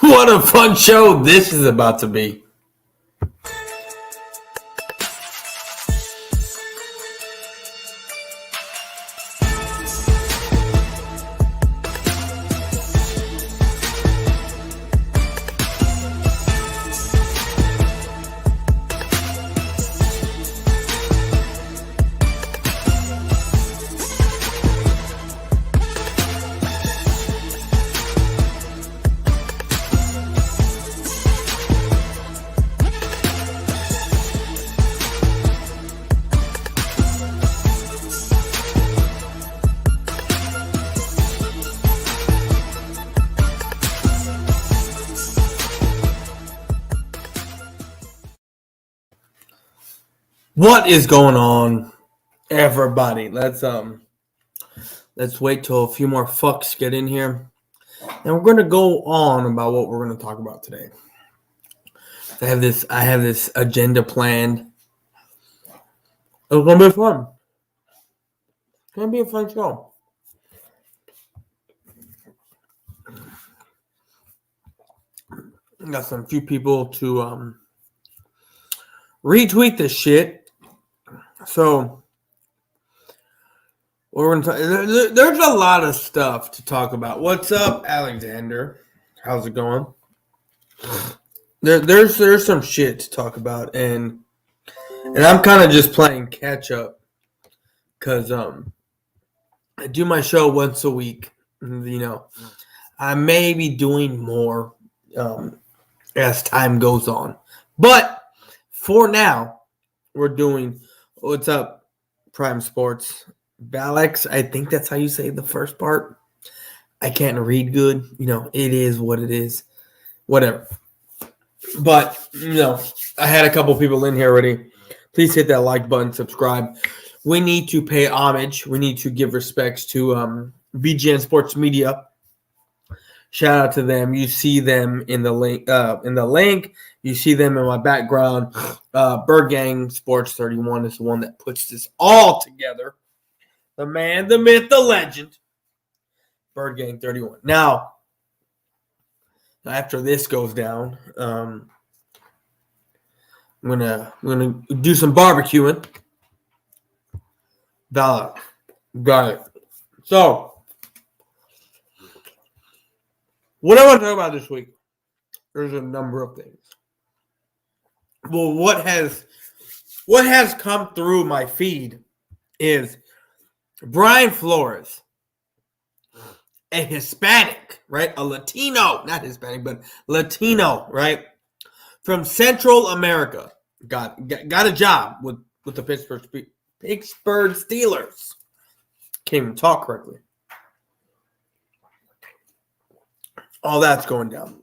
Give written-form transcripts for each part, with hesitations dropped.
What a fun show this is about to be. What is going on, everybody? Let's wait till a few more fucks get in here, and we're gonna go on about what we're gonna talk about today. I have this agenda planned. It's gonna be fun. It's gonna be a fun show. Got some few people to retweet this shit. So we're gonna there's a lot of stuff to talk about. What's up, Alexander? How's it going? There's some shit to talk about, and I'm kind of just playing catch up because I do my show once a week. You know, I may be doing more as time goes on, but for now, we're doing what's up, Prime Sports. Balex, I think that's how you say the first part. I can't read good. You know, it is what it is. Whatever. But, you know, I had a couple people in here already. Please hit that like button, subscribe. We need to pay homage. We need to give respects to BGN Sports Media. Shout out to them. You see them in the link. You see them in my background. Bird Gang Sports 31 is the one that puts this all together. The man, the myth, the legend. Bird Gang 31. Now, after this goes down, I'm gonna do some barbecuing. Got it. So, what I want to talk about this week, there's a number of things. Well, what has come through my feed is Brian Flores, a Hispanic, right? A Latino, not Hispanic, but Latino, right? From Central America, got a job with the Pittsburgh Steelers. Can't even talk correctly. All that's going down,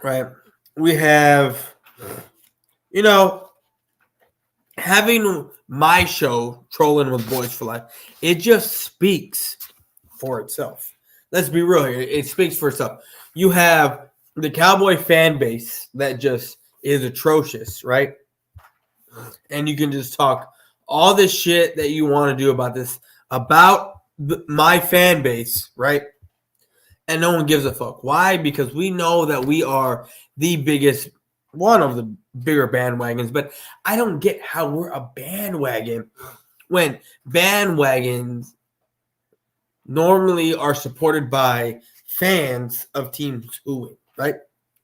right? We have, you know, having my show, Trolling with Boyz4Life, it just speaks for itself. Let's be real here. It speaks for itself. You have the Cowboy fan base that just is atrocious, right? And you can just talk all this shit that you want to do about this, about my fan base, right? And no one gives a fuck. Why? Because we know that we are the biggest, one of the bigger bandwagons, but I don't get how we're a bandwagon when bandwagons normally are supported by fans of teams who win, right?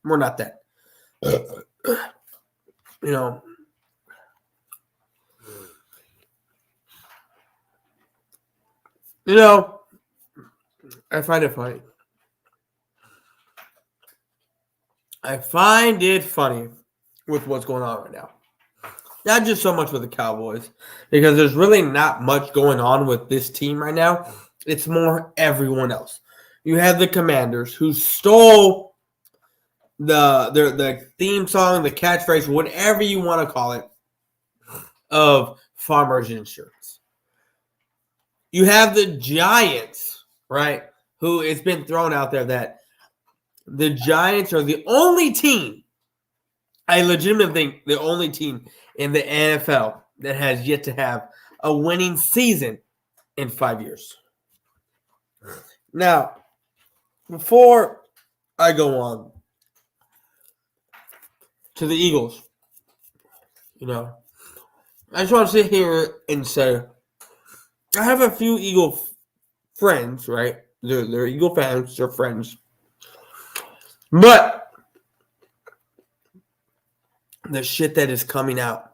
We're not that. You know, I find it funny. I find it funny with what's going on right now. Not just so much with the Cowboys, because there's really not much going on with this team right now. It's more everyone else. You have the Commanders who stole the theme song, the catchphrase, whatever you want to call it, of Farmers Insurance. You have the Giants, right, who it's been thrown out there that the Giants are the only team, I legitimately think the only team in the NFL that has yet to have a winning season in 5 years. Now, before I go on, to the Eagles. I just want to sit here and say, I have a few Eagle friends, right? They're Eagle fans, they're friends. But the shit that is coming out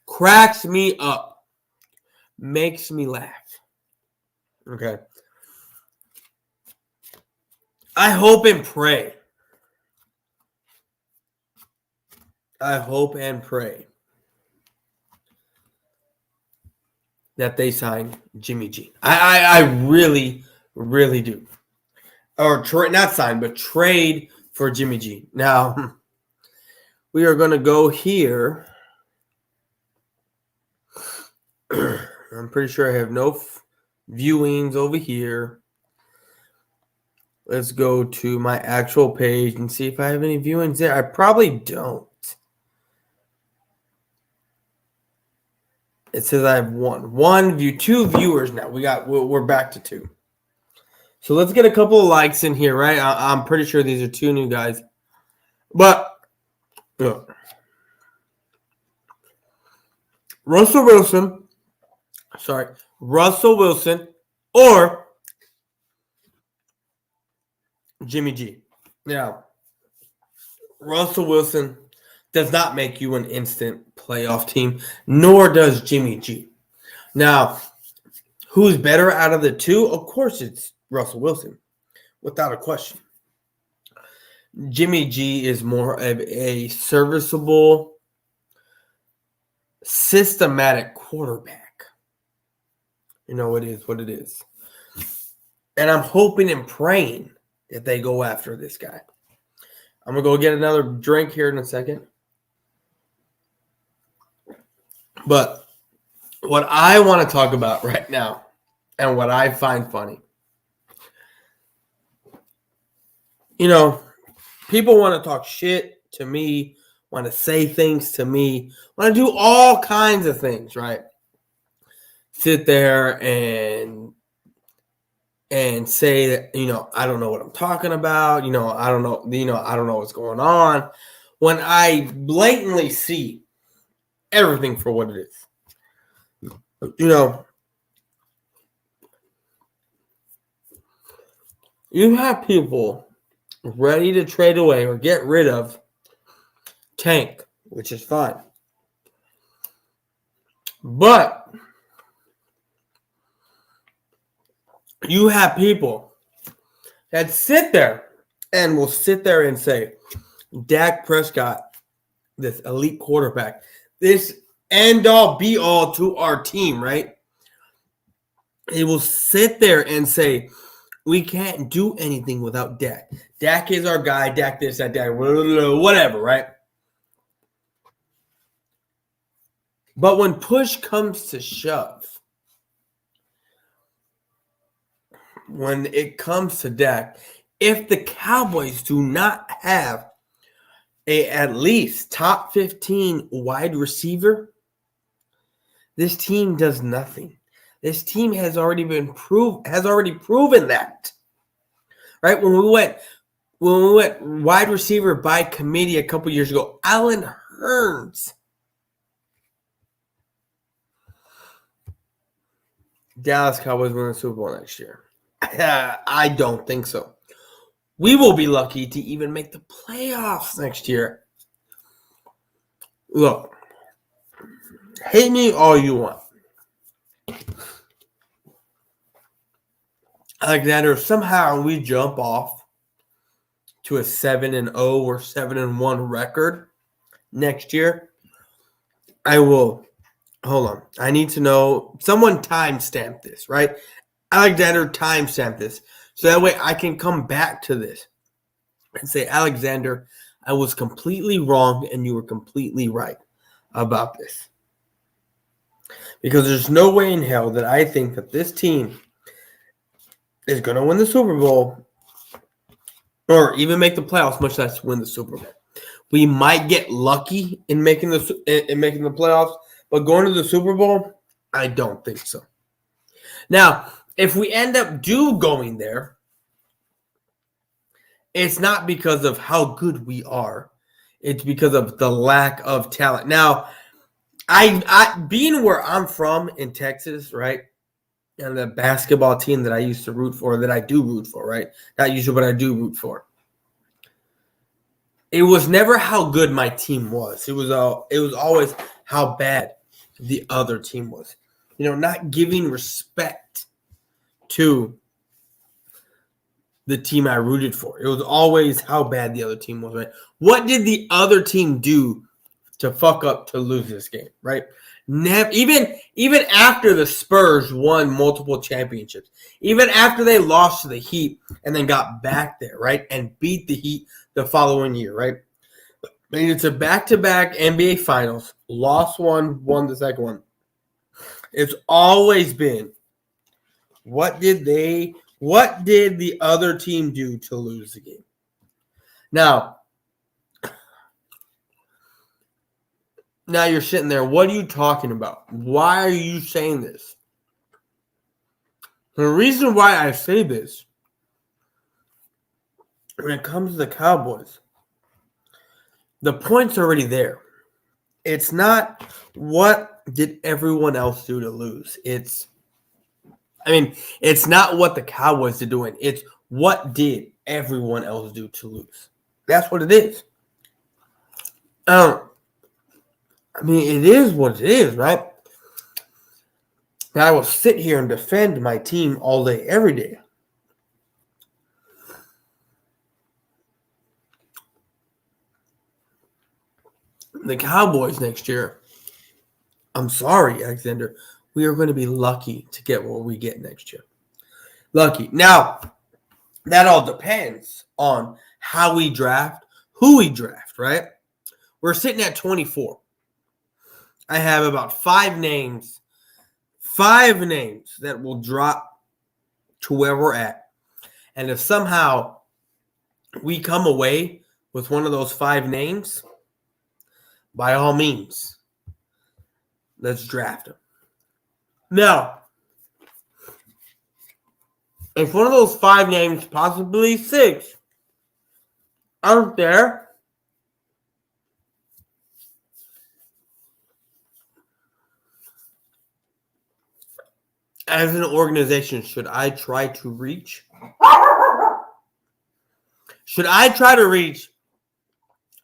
cracks me up, makes me laugh. Okay. I hope and pray. That they sign Jimmy G. I really, really do. Or not sign, but trade for Jimmy G. Now, we are going to go here. I'm pretty sure I have no viewings over here. Let's go to my actual page and see if I have any viewings there. I probably don't. It says I have one view, 2 viewers now. We're back to 2. So let's get a couple of likes in here, right? I'm pretty sure these are 2 new guys. But Russell Wilson or Jimmy G. Now, Russell Wilson does not make you an instant playoff team, nor does Jimmy G. Now, who's better out of the 2? Of course it's Russell Wilson, without a question. Jimmy G is more of a serviceable, systematic quarterback. It is what it is. And I'm hoping and praying that they go after this guy. I'm going to go get another drink here in a second. But what I want to talk about right now and what I find funny, people want to talk shit to me, want to say things to me, want to do all kinds of things, right? Sit there and say that, I don't know what I'm talking about. I don't know what's going on. When I blatantly see everything for what it is. You have people ready to trade away or get rid of Tank, which is fine. But you have people that sit there and will sit there and say, Dak Prescott, this elite quarterback, this end-all, be-all to our team, right? They will sit there and say, we can't do anything without Dak. Dak is our guy. Dak this, that, Dak, whatever, right? But when push comes to shove, when it comes to Dak, if the Cowboys do not have a at least top 15 wide receiver, this team does nothing. This team has already proven that. Right? When we went wide receiver by committee a couple years ago, Allen Hurns. Dallas Cowboys win the Super Bowl next year. I don't think so. We will be lucky to even make the playoffs next year. Look, hate me all you want. Alexander, somehow we jump off to a 7-0 or 7-1 record next year. I will. Hold on. I need to know. Someone timestamp this, right? Alexander timestamp this. So that way I can come back to this and say, Alexander, I was completely wrong and you were completely right about this. Because there's no way in hell that I think that this team is going to win the Super Bowl or even make the playoffs, much less win the Super Bowl. We might get lucky in making the playoffs, but going to the Super Bowl, I don't think so. Now, if we end up going there, it's not because of how good we are. It's because of the lack of talent. Now, I being where I'm from in Texas, right? And the basketball team that I used to root for, that I do root for, right? Not usually, but I do root for. It was never how good my team was. It was always how bad the other team was. Not giving respect to the team I rooted for. It was always how bad the other team was, right? What did the other team do to fuck up to lose this game, right? Even after the Spurs won multiple championships, even after they lost to the Heat and then got back there, right, and beat the Heat the following year, right? It's a back-to-back NBA Finals, lost one, won the second one. It's always been, what did the other team do to lose the game? Now you're sitting there, what are you talking about? Why are you saying this? The reason why I say this, when it comes to the Cowboys, the point's already there. It's not what did everyone else do to lose. It's not what the Cowboys are doing. It's what did everyone else do to lose. That's what it is. It is what it is, right? Now, I will sit here and defend my team all day, every day. The Cowboys next year, I'm sorry, Alexander, we are going to be lucky to get what we get next year. Lucky. Now, that all depends on how we draft, who we draft, right? We're sitting at 24. I have about five names that will drop to where we're at. And if somehow we come away with one of those five names, by all means, let's draft them. Now, if one of those five names, possibly six, aren't there, as an organization, should I try to reach? Should I try to reach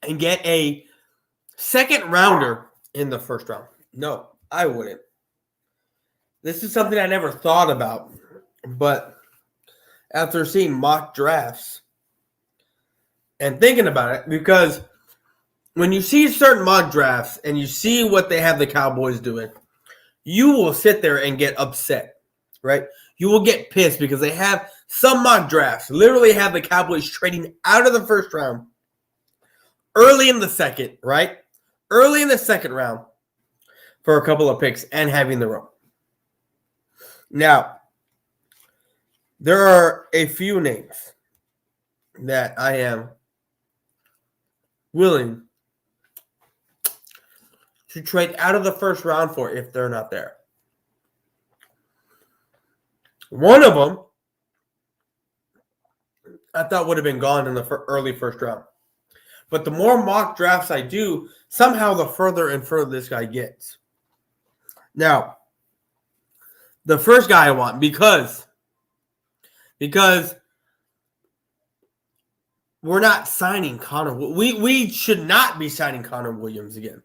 and get a second rounder in the first round? No, I wouldn't. This is something I never thought about, but after seeing mock drafts and thinking about it, because when you see certain mock drafts and you see what they have the Cowboys doing, you will sit there and get upset, right? You will get pissed because they have some mock drafts literally have the Cowboys trading out of the first round early in the second, right? Early in the second round for a couple of picks and having the row. Now, there are a few names that I am willing to trade out of the first round for if they're not there. One of them I thought would have been gone in the early first round. But the more mock drafts I do, somehow the further and further this guy gets. Now, the first guy I want, because we're not signing Connor. We should not be signing Connor Williams again.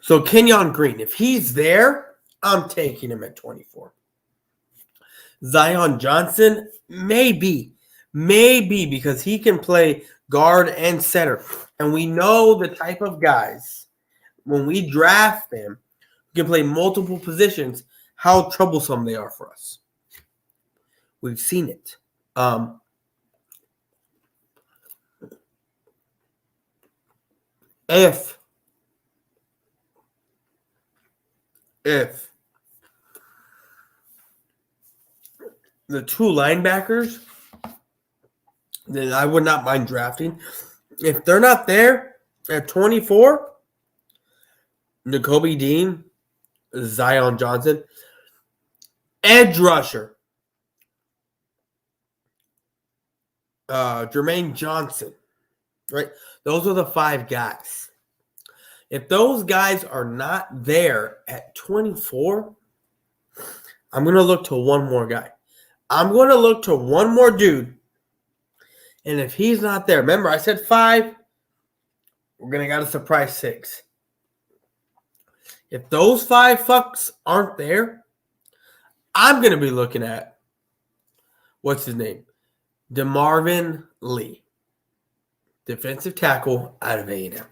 So Kenyon Green, if he's there, I'm taking him at 24. Zion Johnson, maybe because he can play guard and center. And we know the type of guys, when we draft them, who can play multiple positions, how troublesome they are for us. We've seen it. If the two linebackers, then I would not mind drafting. If they're not there at 24, Nakobe Dean, Zion Johnson, edge rusher, Jermaine Johnson. right? Those are the 5 guys. If those guys are not there at 24, I'm going to look to one more guy. I'm going to look to one more dude. And if he's not there, remember I said 5, we're going to got a surprise 6. If those 5 fucks aren't there, I'm going to be looking at, what's his name? DeMarvin Lee, defensive tackle out of A&M.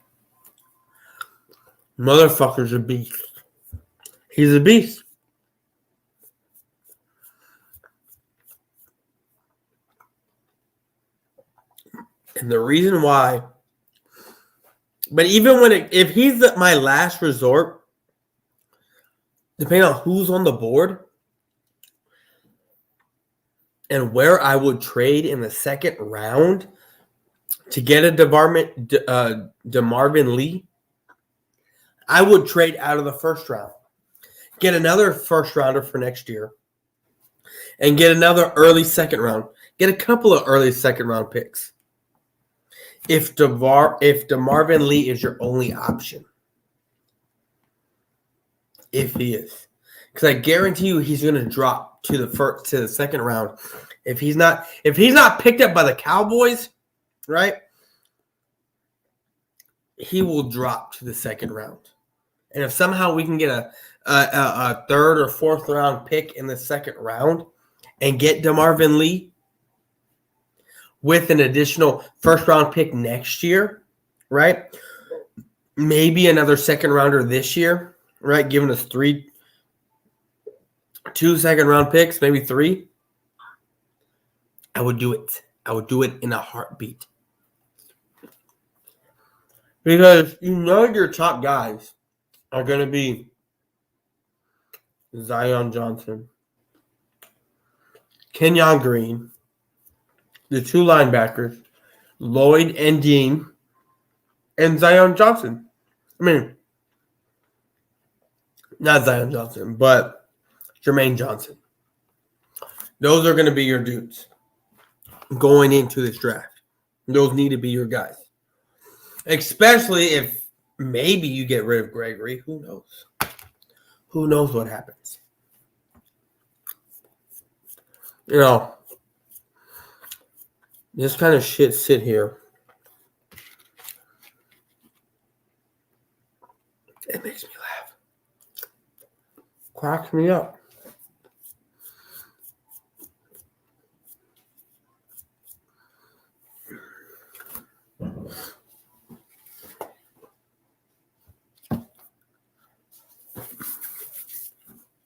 Motherfucker's a beast. He's a beast. And the reason why, but even if he's my last resort, depending on who's on the board and where I would trade in the second round to get a DeMarvin Lee, I would trade out of the first round. Get another first rounder for next year. And get another early second round. Get a couple of early second round picks. If DeMarvin Lee is your only option. If he is. Because I guarantee you he's going to drop to the second round. If he's not picked up by the Cowboys, right? He will drop to the second round. And if somehow we can get a third or fourth round pick in the second round and get DeMarvin Lee with an additional first round pick next year, right? Maybe another second rounder this year, right? Giving us 2 second round picks, maybe 3. I would do it. I would do it in a heartbeat. Because your top guys are going to be Zion Johnson, Kenyon Green, the 2 linebackers, Lloyd and Dean, and Zion Johnson. I mean, not Zion Johnson, but Jermaine Johnson. Those are going to be your dudes going into this draft. Those need to be your guys. Especially if maybe you get rid of Gregory. Who knows? Who knows what happens? This kind of shit sit here. It makes me laugh. Cracks me up.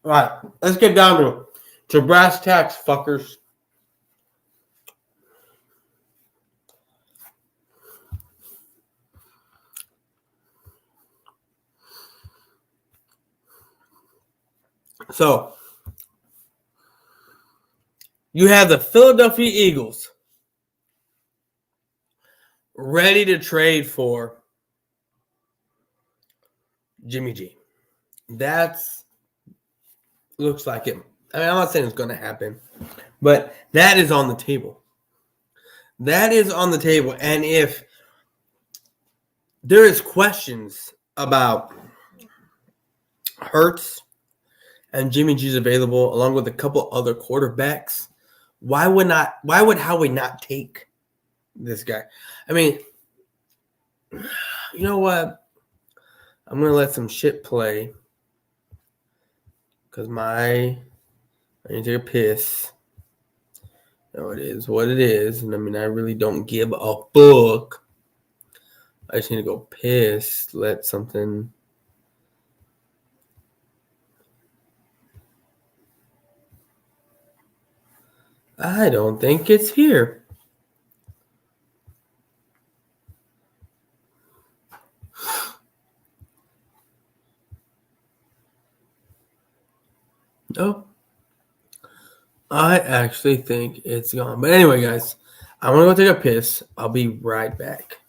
All right, let's get down to brass tacks, fuckers. So, you have the Philadelphia Eagles ready to trade for Jimmy G. That's looks like it. I mean, I'm not saying it's going to happen, but that is on the table. That is on the table. And if there is questions about Hurts and Jimmy G's available, along with a couple other quarterbacks, why would Howie not take this guy? I mean, you know what? I'm going to let some shit play because I need to take a piss. No, it is what it is. And I mean, I really don't give a fuck. I just need to go piss. Let something. I don't think it's here. No. I actually think it's gone. But anyway, guys, I want to go take a piss. I'll be right back.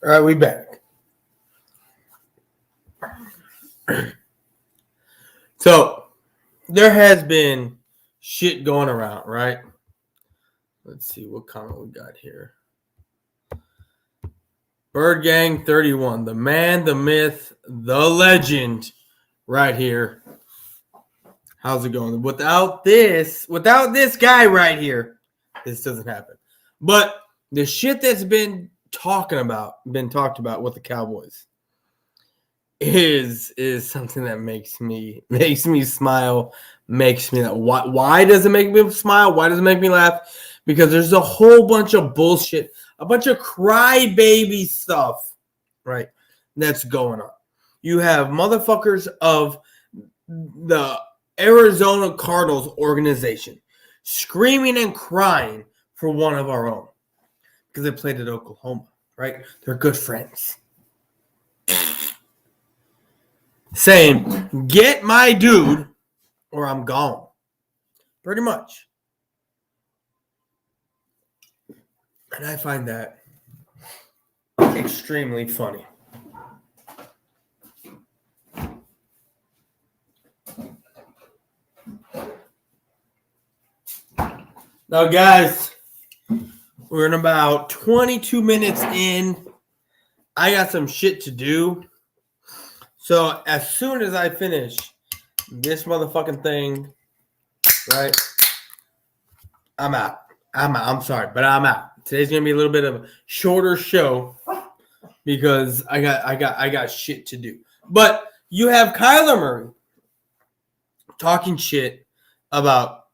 All right, we back. So there has been shit going around, right? Let's see what comment we got here. Bird Gang 31, the man, the myth, the legend, right here. How's it going? Without this guy right here, this doesn't happen. But the shit that's been talked about with the Cowboys is something that makes me smile, makes me laugh. Why does it make me smile? Why does it make me laugh? Because there's a whole bunch of bullshit, a bunch of crybaby stuff, right, that's going on. You have motherfuckers of the Arizona Cardinals organization screaming and crying for one of our own because they played at Oklahoma, right? They're good friends. Saying, get my dude or I'm gone. Pretty much. And I find that extremely funny. Now, guys, we're in about 22 minutes in. I got some shit to do. So as soon as I finish this motherfucking thing, right, I'm out. I'm sorry, but I'm out. Today's gonna be a little bit of a shorter show because I got shit to do. But you have Kyler Murray talking shit about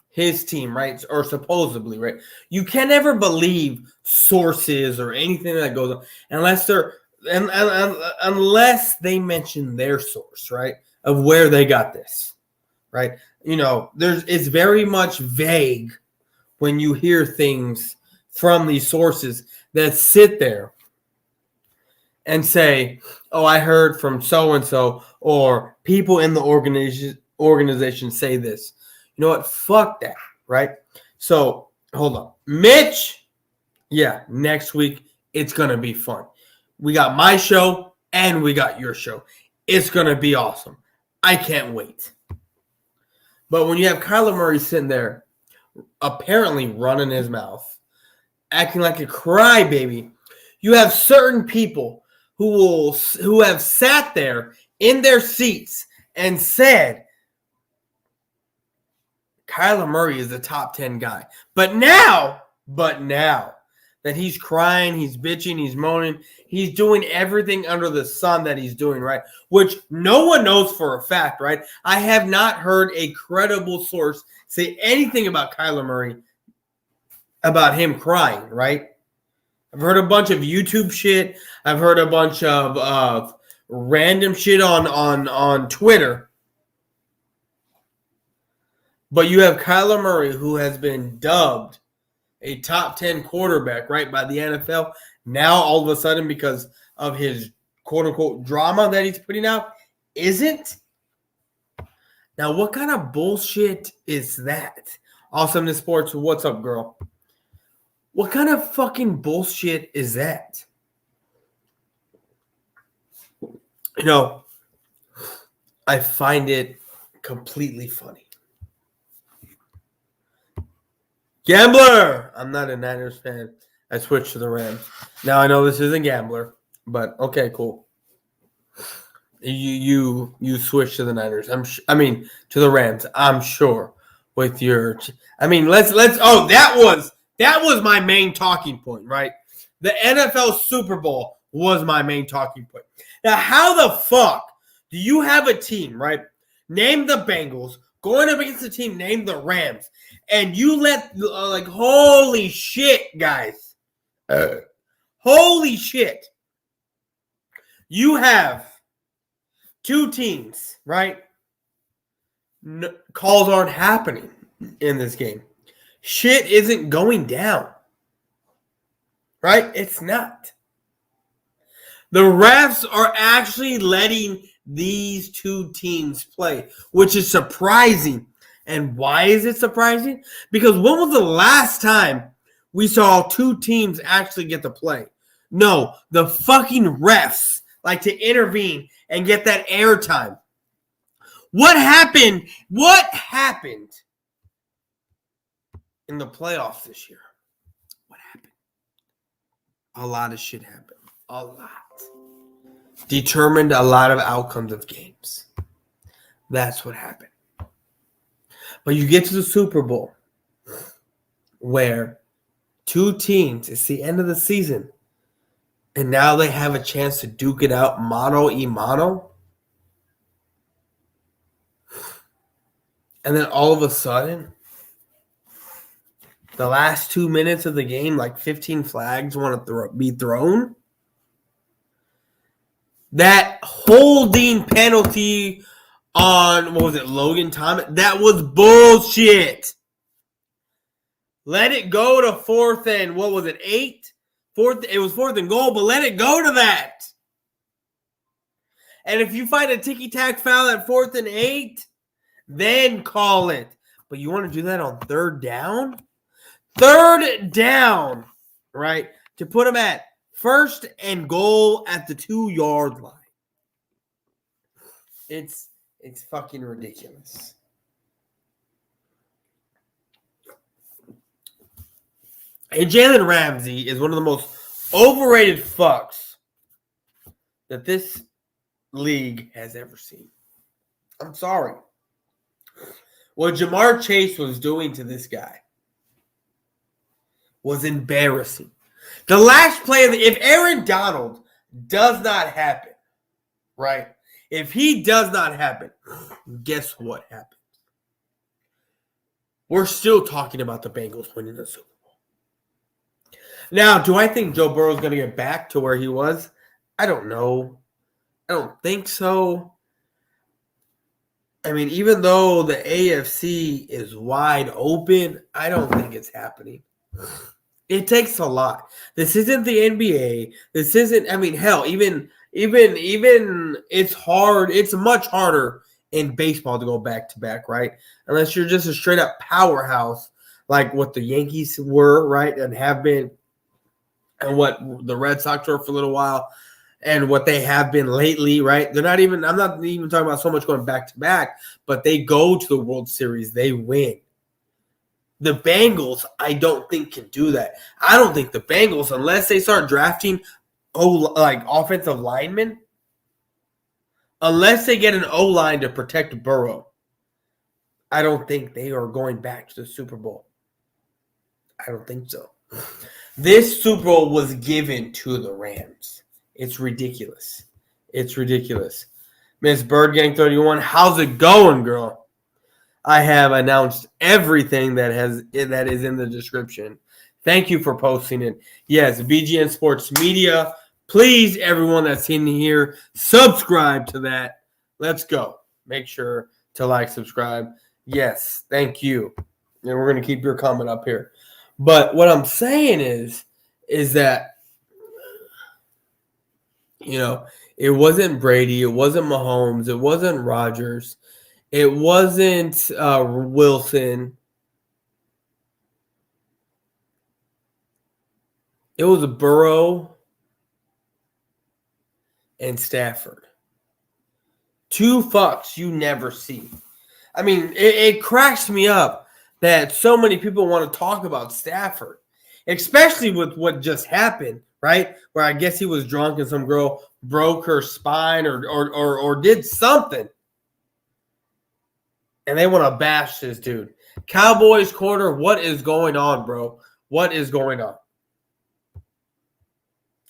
his team, right? Or supposedly, right? You can never believe sources or anything that goes on unless they're unless they mention their source, right? Of where they got this, right? You know, it's very much vague when you hear things from these sources that sit there and say, oh, I heard from so-and-so or people in the organization say this. You know what? Fuck that, right? So, hold on. Mitch, yeah, next week it's going to be fun. We got my show and we got your show. It's going to be awesome. I can't wait. But when you have Kyler Murray sitting there apparently running his mouth, acting like a crybaby, you have certain people who have sat there in their seats and said, Kyler Murray is a top 10 guy. But now that he's crying, he's bitching, he's moaning, he's doing everything under the sun that he's doing, right? Which no one knows for a fact, right? I have not heard a credible source say anything about Kyler Murray, about him crying, right? I've heard a bunch of YouTube shit. I've heard a bunch of random shit on Twitter. But you have Kyler Murray, who has been dubbed a top 10 quarterback, right, by the NFL. Now, all of a sudden, because of his quote-unquote drama that he's putting out, isn't. Now, what kind of bullshit is that? Awesomeness Sports, what's up, girl? What kind of fucking bullshit is that? You know, I find it completely funny. Gambler! I'm not a Niners fan. I switched to the Rams. Now I know this isn't Gambler, but okay, cool. You switched to the Niners. To the Rams. I'm sure with your. Let's. Oh, that was my main talking point, right? The NFL Super Bowl was my main talking point. Now, how the fuck do you have a team, right? Name the Bengals going up against the team named the Rams, and you let holy shit, guys. Holy shit. You have two teams, right? Calls aren't happening in this game. Shit isn't going down. Right? It's not. The refs are actually letting these two teams play, which is surprising And why is it surprising? Because when was the last time we saw two teams actually get to play? No, the fucking refs like to intervene and get that airtime. What happened? What happened in the playoffs this year? What happened? A lot of shit happened. A lot. Determined a lot of outcomes of games. That's what happened. But you get to the Super Bowl where two teams, it's the end of the season, and now they have a chance to duke it out mano-a-mano. And then all of a sudden, the last 2 minutes of the game, like 15 flags want to be thrown. That holding penalty on, what was it, Logan Thomas? That was bullshit. Let it go to fourth and, what was it, 8? It was fourth and goal, but let it go to that. And if you find a ticky-tack foul at 4th and 8, then call it. But you want to do that on third down? Third down, right? To put them at first and goal at the 2-yard line. It's fucking ridiculous. And Jalen Ramsey is one of the most overrated fucks that this league has ever seen. I'm sorry. What Jamar Chase was doing to this guy was embarrassing. The last play of if Aaron Donald does not happen, right? If he does not happen, guess what happens? We're still talking about the Bengals winning the Super Bowl. Now, do I think Joe Burrow is going to get back to where he was? I don't know. I don't think so. I mean, even though the AFC is wide open, I don't think it's happening. It takes a lot. This isn't the NBA. This isn't, I mean, hell, even it's hard. It's much harder in baseball to go back to back, right? Unless you're just a straight up powerhouse like what the Yankees were, right? And have been, and what the Red Sox were for a little while, and what they have been lately, right? I'm not even talking about so much going back to back, but they go to the World Series, they win. The Bengals, I don't think can do that. I don't think the Bengals, unless they start drafting offensive linemen, unless they get an O-line to protect Burrow, I don't think they are going back to the Super Bowl. I don't think so. This Super Bowl was given to the Rams. It's ridiculous. It's ridiculous. Miss Bird Gang 31, how's it going, girl? I have announced everything that is in the description. Thank you for posting it. Yes, BGN Sports Media. Please, everyone that's in here, subscribe to that. Let's go. Make sure to like, subscribe. Yes, thank you. And we're going to keep your comment up here. But what I'm saying is that, you know, it wasn't Brady. It wasn't Mahomes. It wasn't Rodgers. It wasn't Wilson. It was Burrow and Stafford. Two fucks you never see. I mean, it cracks me up that so many people want to talk about Stafford, especially with what just happened, right? Where I guess he was drunk and some girl broke her spine or did something. And they want to bash this dude. Cowboys quarter, what is going on, bro? What is going on?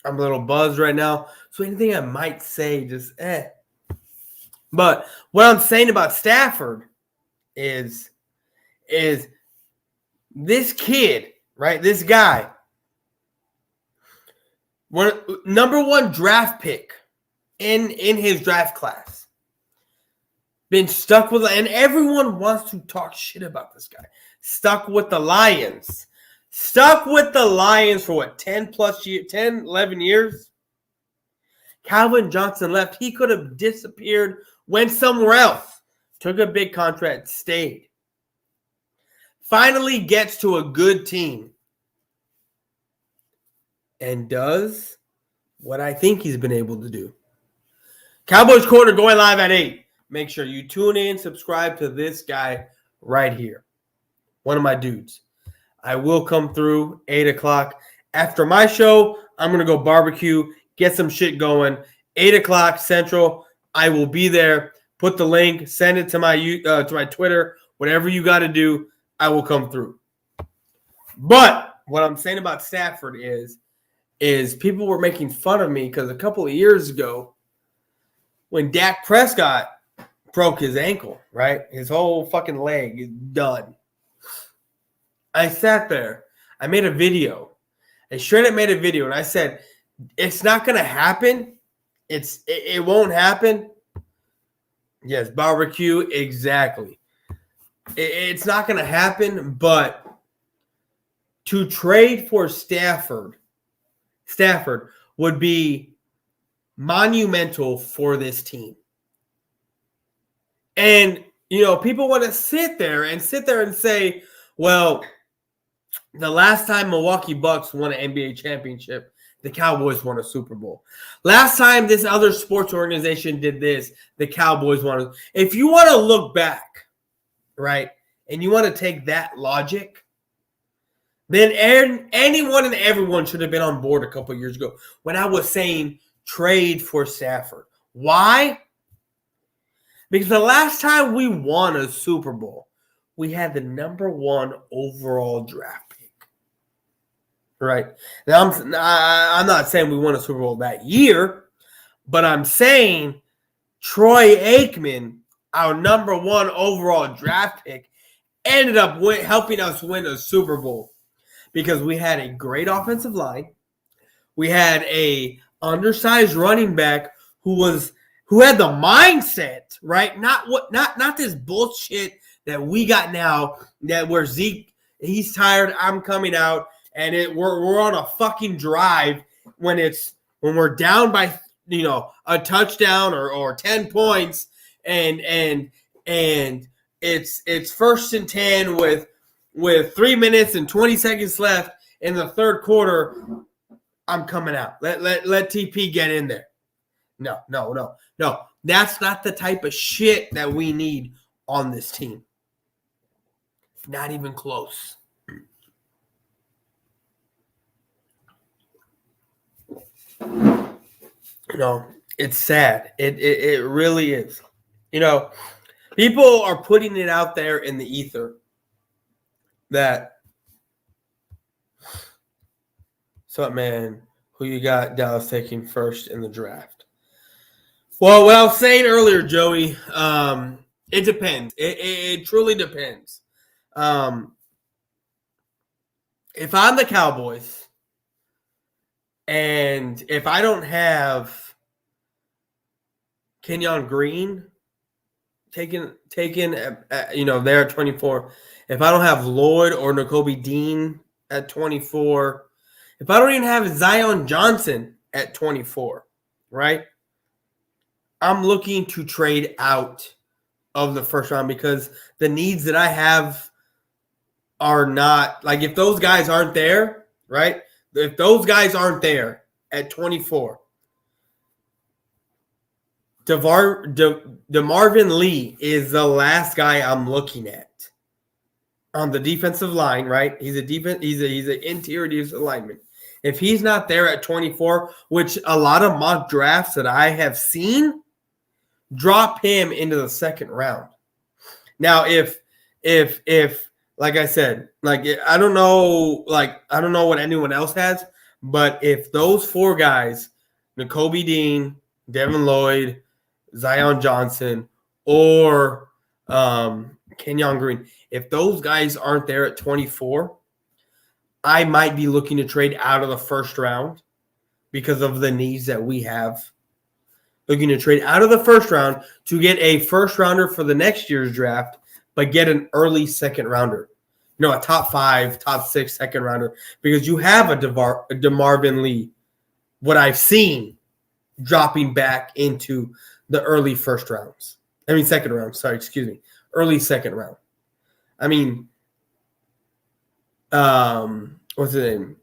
I'm a little buzzed right now. So anything I might say, just But what I'm saying about Stafford is this kid, right? This guy, number one draft pick in his draft class. Been stuck with, and everyone wants to talk shit about this guy. Stuck with the Lions. Stuck with the Lions for what, 10, 11 years? Calvin Johnson left. He could have disappeared, went somewhere else. Took a big contract, stayed. finally gets to a good team and does what I think he's been able to do. Cowboys Corner going live at 8. Make sure you tune in, subscribe to this guy right here. One of my dudes. I will come through 8 o'clock. After my show, I'm going to go barbecue, get some shit going. 8 o'clock Central, I will be there. Put the link, send it to my Twitter. Whatever you got to do, I will come through. But what I'm saying about Stafford is people were making fun of me because a couple of years ago, when Dak Prescott broke his ankle, right? His whole fucking leg is done. I sat there. I made a video. I straight up made a video, and I said, it's not going to happen. It won't happen. Yes, barbecue, exactly. It's not going to happen, but to trade for Stafford would be monumental for this team. And, people want to sit there and say, well, the last time Milwaukee Bucks won an NBA championship, the Cowboys won a Super Bowl. Last time this other sports organization did this, the Cowboys won it. If you want to look back, right, and you want to take that logic, then anyone and everyone should have been on board a couple of years ago when I was saying trade for Stafford. Why? Because the last time we won a Super Bowl, we had the number 1 overall draft pick. Right? Now, I'm not saying we won a Super Bowl that year, but I'm saying Troy Aikman, our number 1 overall draft pick, ended up helping us win a Super Bowl because we had a great offensive line. We had a undersized running back who had the mindset, right? Not this bullshit that we got now that where Zeke, he's tired, I'm coming out, and we're on a fucking drive when we're down by a touchdown or 10 points and it's 1st and 10 with 3 minutes and 20 seconds left in the third quarter. I'm coming out. Let TP get in there. No. That's not the type of shit that we need on this team. Not even close. It's sad. It really is. People are putting it out there in the ether that man, who you got Dallas taking first in the draft? Well, what I was saying earlier, Joey, it depends. It truly depends. If I'm the Cowboys and if I don't have Kenyon Green taken there at 24, if I don't have Lloyd or Nakobe Dean at 24, if I don't even have Zion Johnson at 24, right? I'm looking to trade out of the first round because the needs that I have are not, like, if those guys aren't there, right? If those guys aren't there at 24, DeMarvin Lee is the last guy I'm looking at on the defensive line, right? He's an interior defensive lineman. If he's not there at 24, which a lot of mock drafts that I have seen drop him into the second round. Now, if like I said, like I don't know what anyone else has, but if those 4 guys, Nakobe Dean, Devin Lloyd, Zion Johnson, or Kenyon Green, if those guys aren't there at 24, I might be looking to trade out of the first round because of the needs that we have. Looking to trade out of the first round to get a first rounder for the next year's draft, but get an early second rounder. A top 5, top 6 second rounder, because you have a DeMarvin Lee, what I've seen, dropping back into the early second round. Early second round. I mean, What's his name?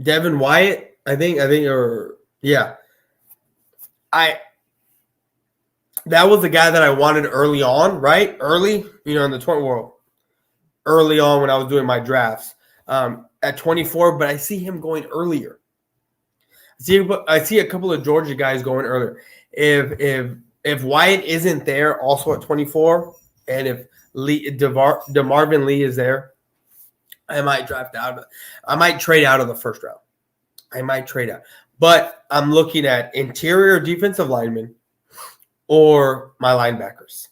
Devin Wyatt, I think, or yeah. That was the guy that I wanted early on, right? Early, in the tournament world. Early on when I was doing my drafts at 24, but I see him going earlier. I see a couple of Georgia guys going earlier. If Wyatt isn't there, also at 24, and if DeMarvin Lee is there, I might draft out. I might trade out of the first round. I might trade out, but I'm looking at interior defensive linemen or my linebackers.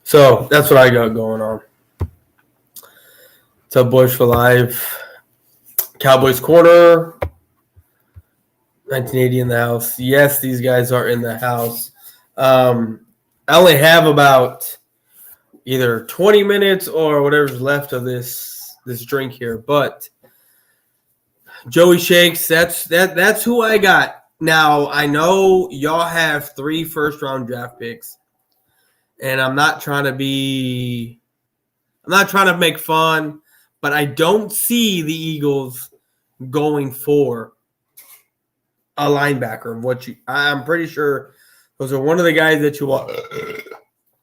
So that's what I got going on. What's up, Boyz4Life? Cowboys Corner. 1980 in the house. Yes, these guys are in the house. I only have about either 20 minutes or whatever's left of this drink here, but Joey Shakes, that's who I got. Now, I know y'all have 3 first-round draft picks, and I'm not trying to make fun, but I don't see the Eagles going for a linebacker. I'm pretty sure those are one of the guys that you want.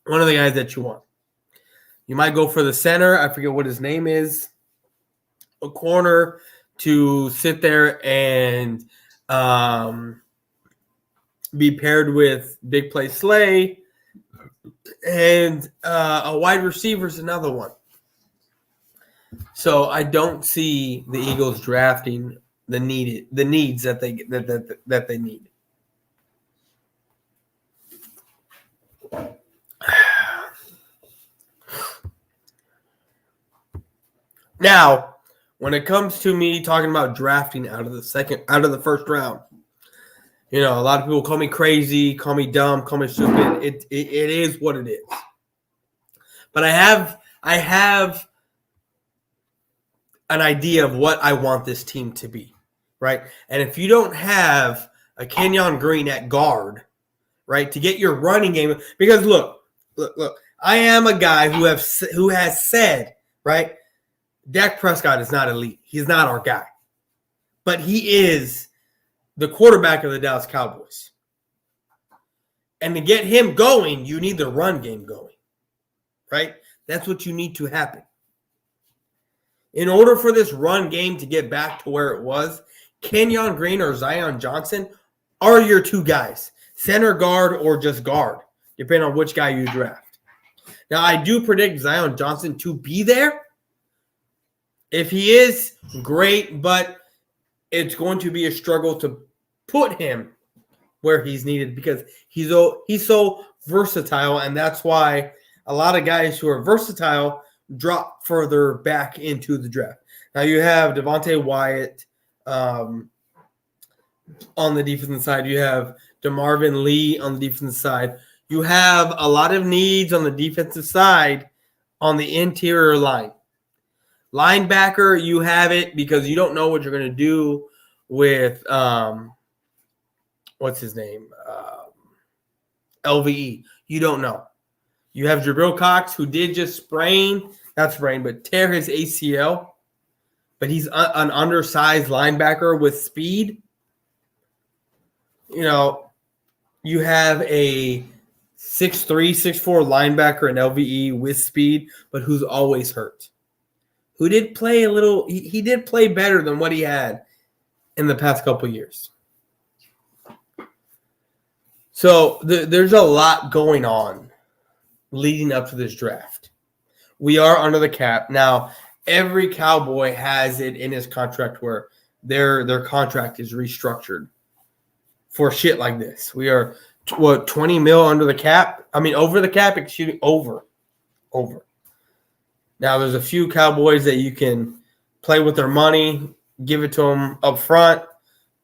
One of the guys that you want. You might go for the center. I forget what his name is. A corner to sit there and be paired with Big Play Slay. And a wide receiver is another one. So I don't see the Eagles drafting the needs that they need. Now, when it comes to me talking about drafting out of the first round, a lot of people call me crazy, call me dumb, call me stupid. It is what it is. But I have an idea of what I want this team to be, right? And if you don't have a Kenyon Green at guard, right, to get your running game, because look, I am a guy who has said, right, Dak Prescott is not elite. He's not our guy. But he is the quarterback of the Dallas Cowboys. And to get him going, you need the run game going, right? That's what you need to happen. In order for this run game to get back to where it was, Kenyon Green or Zion Johnson are your 2 guys, center guard or just guard, depending on which guy you draft. Now, I do predict Zion Johnson to be there. If he is, great, but it's going to be a struggle to put him where he's needed because he's so versatile, and that's why a lot of guys who are versatile drop further back into the draft. Now you have Devontae Wyatt on the defensive side. You have DeMarvin Lee on the defensive side. You have a lot of needs on the defensive side on the interior line. Linebacker, you have it because you don't know what you're going to do with what's his name? LVE. You don't know. You have Jabril Cox, who did just tear his ACL. But he's an undersized linebacker with speed. You have a 6'3", 6'4" linebacker in LVE with speed, but who's always hurt. Who did play a little – he did play better than what he had in the past couple years. So there's a lot going on leading up to this draft. We are under the cap. Now, every Cowboy has it in his contract where their contract is restructured for shit like this. We are, 20 mil under the cap? I mean, over the cap, over. Now, there's a few Cowboys that you can play with their money, give it to them up front,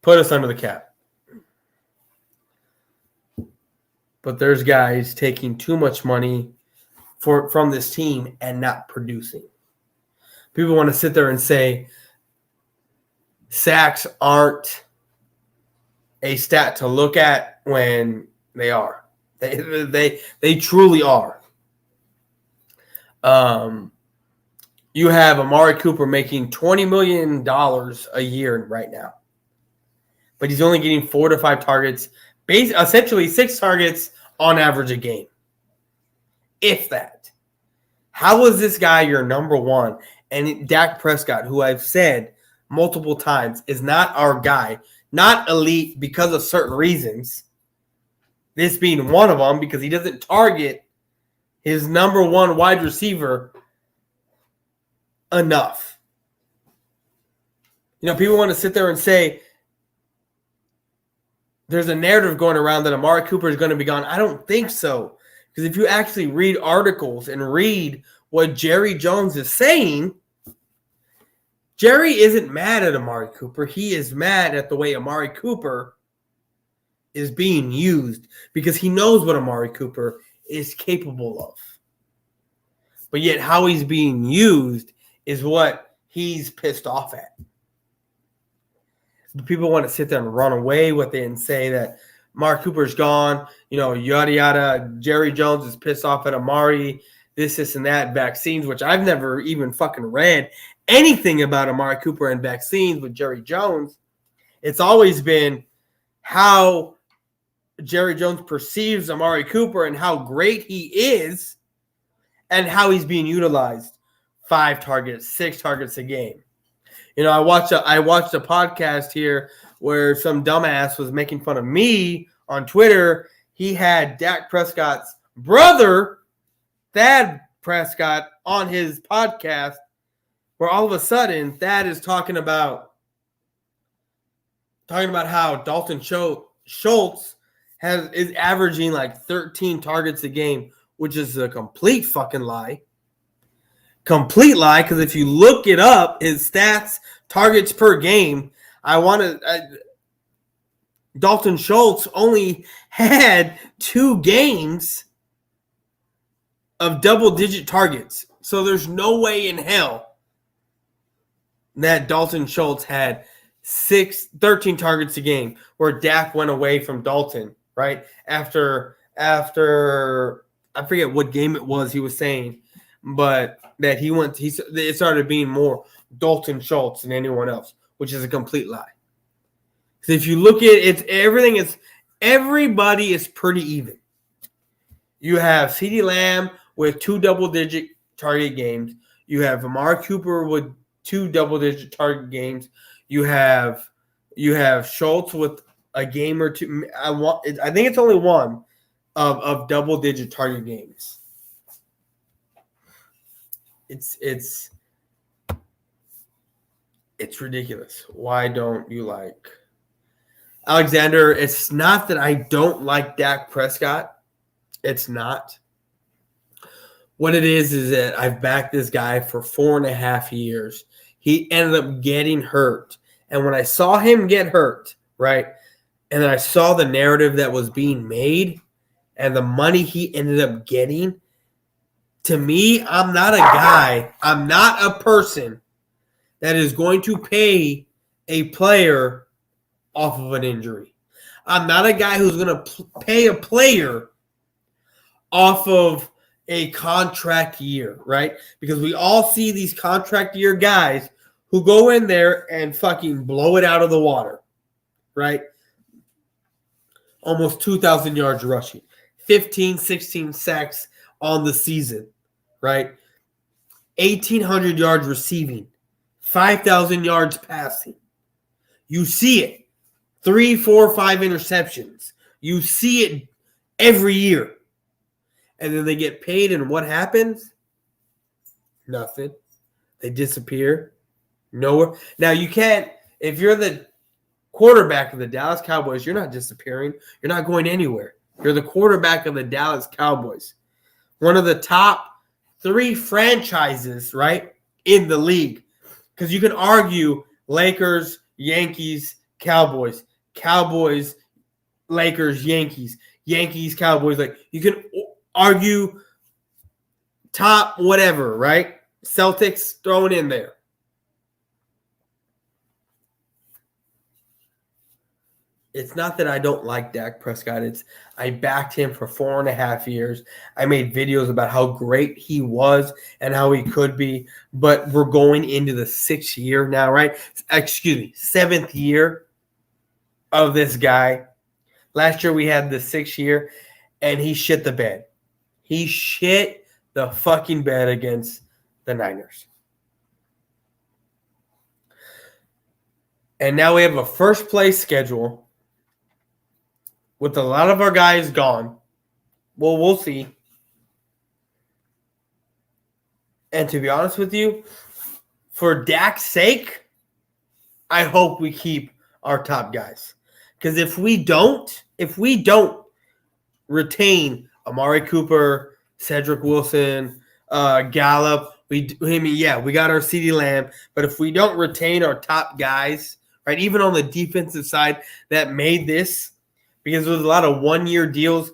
put us under the cap. But there's guys taking too much money from this team and not producing. People want to sit there and say sacks aren't a stat to look at when they are. They truly are. You have Amari Cooper making $20 million a year right now. But he's only getting 4 to 5 targets, essentially 6 targets on average a game. If that. How is this guy your number one? And Dak Prescott, who I've said multiple times, is not our guy. Not elite because of certain reasons. This being one of them, because he doesn't target his number one wide receiver enough. People want to sit there and say there's a narrative going around that Amari Cooper is going to be gone. I don't think so. Because if you actually read articles and read what Jerry Jones is saying, Jerry isn't mad at Amari Cooper. He is mad at the way Amari Cooper is being used because he knows what Amari Cooper is capable of. But yet how he's being used is what he's pissed off at. People want to sit there and run away with it and say that Amari Cooper's gone, yada, yada. Jerry Jones is pissed off at Amari, this, and that, vaccines, which I've never even fucking read anything about Amari Cooper and vaccines with Jerry Jones. It's always been how Jerry Jones perceives Amari Cooper and how great he is and how he's being utilized. 5 targets, 6 targets a game. I watched a podcast here where some dumbass was making fun of me on Twitter. He had Dak Prescott's brother, Thad Prescott, on his podcast, where all of a sudden Thad is talking about how Dalton Schultz is averaging like 13 targets a game, which is a complete fucking lie. Complete lie, because if you look it up, his stats, targets per game, Dalton Schultz only had 2 games of double-digit targets. So there's no way in hell that Dalton Schultz had 13 targets a game, where Dak went away from Dalton, right? After I forget what game it was he was saying, but that it started being more Dalton Schultz than anyone else, which is a complete lie. Because if you look at it, everybody is pretty even. You have CeeDee Lamb with 2 double-digit target games. You have Amari Cooper with 2 double-digit target games. You have Schultz with a game or 2. I think it's only 1 of double-digit target games. It's ridiculous. Why don't you like Alexander? It's not that I don't like Dak Prescott. It's not. What it is that I've backed this guy for 4.5 years. He ended up getting hurt. And when I saw him get hurt, right, and then I saw the narrative that was being made and the money he ended up getting, to me, I'm not a guy, I'm not a person that is going to pay a player off of an injury. I'm not a guy who's going to pay a player off of a contract year, right? Because we all see these contract year guys who go in there and fucking blow it out of the water, right? Almost 2,000 yards rushing, 15, 16 sacks on the season, right? 1,800 yards receiving, 5,000 yards passing. You see it. 3, 4, 5 interceptions. You see it every year. And then they get paid, and what happens? Nothing. They disappear. Nowhere. Now, you can't, if you're the quarterback of the Dallas Cowboys, you're not disappearing. You're not going anywhere. You're the quarterback of the Dallas Cowboys. One of the top 3 franchises, right, in the league. Because you can argue Lakers, Yankees, Cowboys. Cowboys, Lakers, Yankees. Yankees, Cowboys. Like, you can argue top whatever, right? Celtics, throw it in there. It's not that I don't like Dak Prescott. It's I backed him for 4.5 years. I made videos about how great he was and how he could be. But we're going into the 6th year now, right? Excuse me, 7th year of this guy. Last year we had the 6th year, and he shit the bed. He shit the fucking bed against the Niners. And now we have a first place schedule with a lot of our guys gone. Well, we'll see. And to be honest with you, for Dak's sake, I hope we keep our top guys. Because if we don't retain Amari Cooper, Cedric Wilson, Gallup, we got our CeeDee Lamb, but if we don't retain our top guys, right, even on the defensive side that made this, because there was a lot of one-year deals,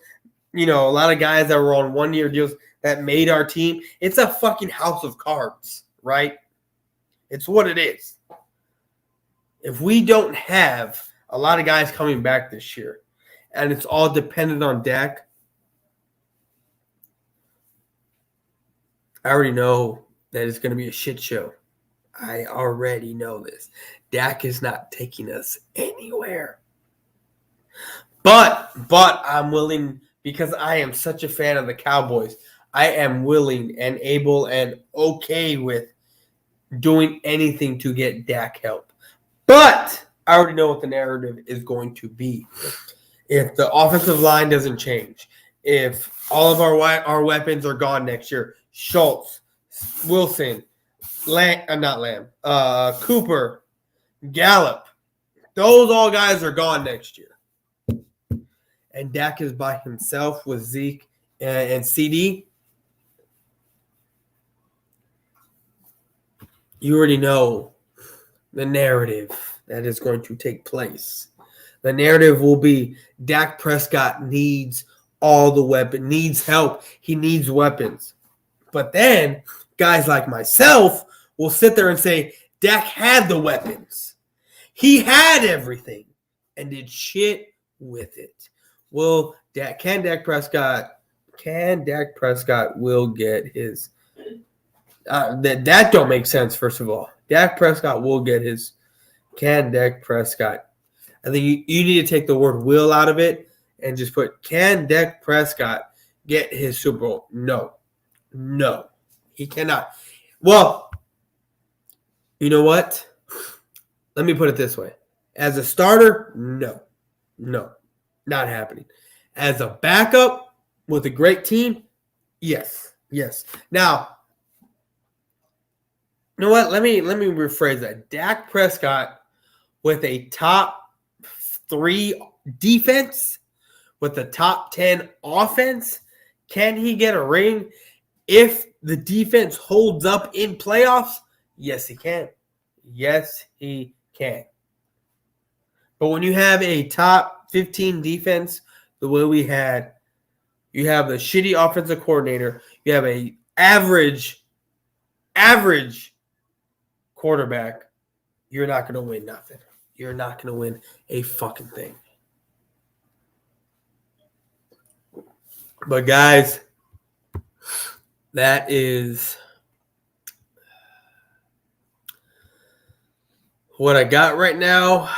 a lot of guys that were on one-year deals that made our team. It's a fucking house of cards, right? It's what it is. If we don't have a lot of guys coming back this year, and it's all dependent on Dak, I already know that it's going to be a shit show. I already know this. Dak is not taking us anywhere. But I'm willing, because I am such a fan of the Cowboys, I am willing and able and okay with doing anything to get Dak help. But I already know what the narrative is going to be. If the offensive line doesn't change, if all of our weapons are gone next year, Schultz, Wilson, Cooper, Gallup, those all guys are gone next year. And Dak is by himself with Zeke and CD. You already know the narrative that is going to take place. The narrative will be Dak Prescott needs all the weapons, needs help. He needs weapons. But then guys like myself will sit there and say, Dak had the weapons. He had everything and did shit with it. Well, Dak Prescott will get his that don't make sense, first of all. Dak Prescott will get his. Can Dak Prescott? I think you need to take the word will out of it and just put, can Dak Prescott get his Super Bowl? No, he cannot. Well, you know what? Let me put it this way. As a starter, no, not happening. As a backup with a great team, yes. Now, you know what? Let me rephrase that. Dak Prescott with a top 3 defense, with the top 10 offense, can he get a ring if the defense holds up in playoffs? Yes, he can. But when you have a top 15 defense, the way we had, you have the shitty offensive coordinator, you have a average quarterback, you're not going to win nothing. You're not going to win a fucking thing. But guys, that is what I got right now.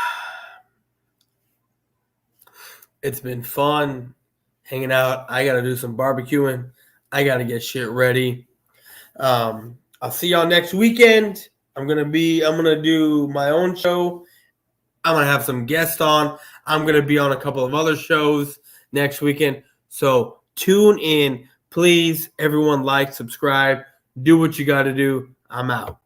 It's been fun hanging out. I got to do some barbecuing. I got to get shit ready. I'll see y'all next weekend. I'm gonna do my own show. I'm gonna have some guests on. I'm gonna be on a couple of other shows next weekend. So tune in, please. Everyone, like, subscribe, do what you got to do. I'm out.